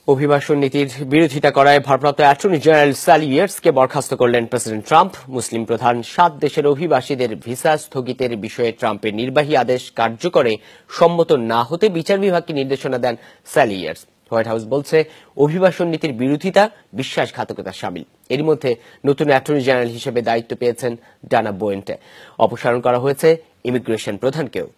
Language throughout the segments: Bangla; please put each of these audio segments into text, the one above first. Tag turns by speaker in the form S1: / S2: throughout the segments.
S1: অভিবাসন নীতির বিরোধিতা করায় ভারপ্রাপ্ত অ্যাটর্নি জেনারেল স্যালি ইয়াটসকে বরখাস্ত করলেন প্রেসিডেন্ট ট্রাম্প। মুসলিম প্রধান 7 দেশের অভিবাসীদের ভিসা স্থগিতের বিষয়ে ট্রাম্পের নির্বাহী আদেশ কার্যকরে সম্মত না হতে বিচার বিভাগকে নির্দেশনা দেন স্যালি ইয়াটস। হোয়াইট হাউস বলছে, অভিবাসন নীতির বিরোধিতা বিশ্বাসঘাতকতার শামিল। এর মধ্যে নতুন অ্যাটর্নি জেনারেল হিসেবে দায়িত্ব পেয়েছেন ডানা বোয়েন্টে। অপসারণ করা হয়েছে ইমিগ্রেশন প্রধানকেও।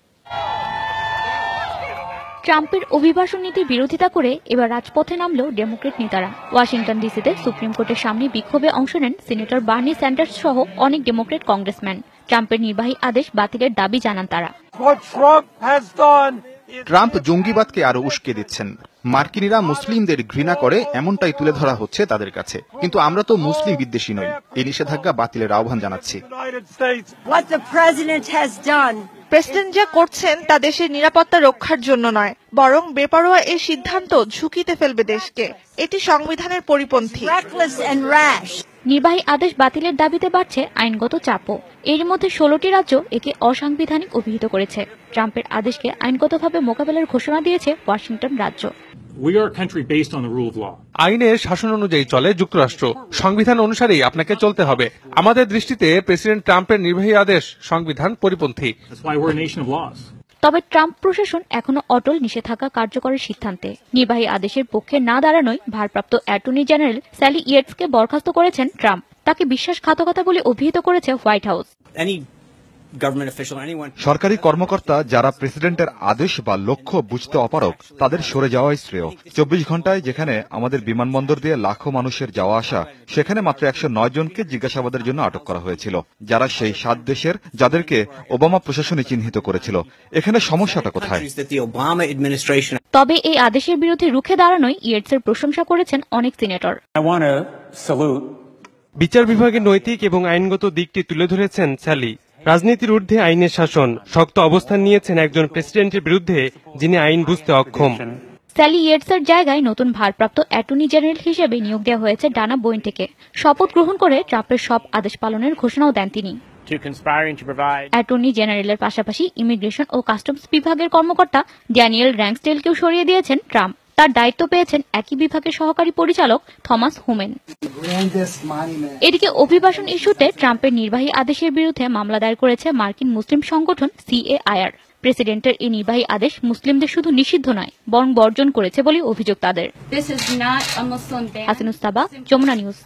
S2: ট্রাম্পের অভিবাসন নীতির বিরোধিতা করে এবার রাজপথে নামল ডেমোক্রেট নেতারা। ওয়াশিংটন ডিসিতে সুপ্রিম কোর্টের সামনে বিক্ষোভে অংশ নেন সিনেটর বার্নি স্যান্ডার্স সহ অনেক ডেমোক্রেট কংগ্রেসম্যান। ট্রাম্পের নির্বাহী আদেশ বাতিলের দাবি জানান তারা।
S3: ট্রাম্প জঙ্গিবাদকে আরো উস্কে দিচ্ছেন। মার্কিনীরা মুসলিমদের ঘৃণা করে এমনটাই তুলে ধরা হচ্ছে তাদের কাছে, কিন্তু আমরা তো মুসলিম বিদ্বেষী নই। এই নিষেধাজ্ঞা বাতিলের আহ্বান জানাচ্ছি।
S4: প্রেসিডেন্ট যা করছেন তা দেশের নিরাপত্তা রক্ষার জন্য নয়, বরং বেপরোয়া এই সিদ্ধান্ত ঝুঁকিতে ফেলবে দেশকে। এটি সংবিধানের পরিপন্থী।
S2: নির্বাহী আদেশ বাতিলের দাবিতে বাড়ছে আইনগত চাপও। এর মধ্যে 16টি রাজ্য একে অসাংবিধানিক অভিহিত করেছে। ট্রাম্পের আদেশকে আইনগতভাবে মোকাবেলার ঘোষণা দিয়েছে ওয়াশিংটন রাজ্য।
S5: আইনের শাসন অনুযায়ী চলে যুক্তরাষ্ট্র। সংবিধান অনুসারেই আপনাকে চলতে হবে। আমাদের দৃষ্টিতে প্রেসিডেন্ট ট্রাম্পের নির্বাহী আদেশ সংবিধান পরিপন্থী।
S2: তবে ট্রাম্প প্রশাসন এখনো অটল নিষেধাজ্ঞা কার্যকরের সিদ্ধান্তে। নির্বাহী আদেশের পক্ষে না দাঁড়ানোয় ভারপ্রাপ্ত অ্যাটর্নি জেনারেল স্যালি ইয়াটসকে বরখাস্ত করেছেন ট্রাম্প। তাকে বিশ্বাসঘাতকতা বলে অভিহিত করেছে হোয়াইট হাউস।
S3: সরকারি কর্মকর্তা যারা প্রেসিডেন্টের আদেশ বা লক্ষ্য বুঝতে অপারগ, তাদের সরে যাওয়াই শ্রেয়। 24 ঘন্টায় যেখানে আমাদের বিমানবন্দর দিয়ে লাখো মানুষের যাওয়া আসা, সেখানে মাত্র 109 জনকে জিজ্ঞাসাবাদের জন্য আটক করা হয়েছিল, যারা সেই 7 দেশের যাদেরকে ওবামা প্রশাসনে চিহ্নিত করেছিল। এখানে সমস্যাটা কোথায়?
S2: তবে এই আদেশের বিরুদ্ধে রুখে দাঁড়ানোয় ইয়াটসের প্রশংসা করেছেন অনেক সিনেটর।
S5: বিচার বিভাগের নৈতিক এবং আইনগত দিকটি তুলে ধরেছেন স্যালি। রাজনীতির ঊর্ধ্বে আইনের শাসন। শক্ত অবস্থান নিয়েছেন একজন প্রেসিডেন্টের বিরুদ্ধে যিনি আইন বুঝতে অক্ষম।
S2: স্যালি ইয়াটসের জায়গায় নতুন ভারপ্রাপ্ত অ্যাটর্নি জেনারেল হিসেবে নিয়োগ দেওয়া হয়েছে ডানা বোয়েন্টেকে। শপথ গ্রহণ করে ট্রাম্পের সব আদেশ পালনের ঘোষণাও দেন তিনি। অ্যাটর্নি জেনারেলের পাশাপাশি ইমিগ্রেশন ও কাস্টমস বিভাগের কর্মকর্তা ড্যানিয়েল র্যাংস্টেলকেও সরিয়ে দিয়েছেন ট্রাম্প। তার দায়িত্ব পেয়েছেন একই বিভাগের সহকারী পরিচালক থমাস হুমেন। এদিকে অভিবাসন ইস্যুতে ট্রাম্পের নির্বাহী আদেশের বিরুদ্ধে মামলা দায়ের করেছে মার্কিন মুসলিম সংগঠন CAIR। প্রেসিডেন্টের এই নির্বাহী আদেশ মুসলিমদের শুধু নিষিদ্ধ নয়, বরং বর্জন করেছে বলে অভিযোগ তাদের। হাসিনুস সাবা, যমুনা নিউজ।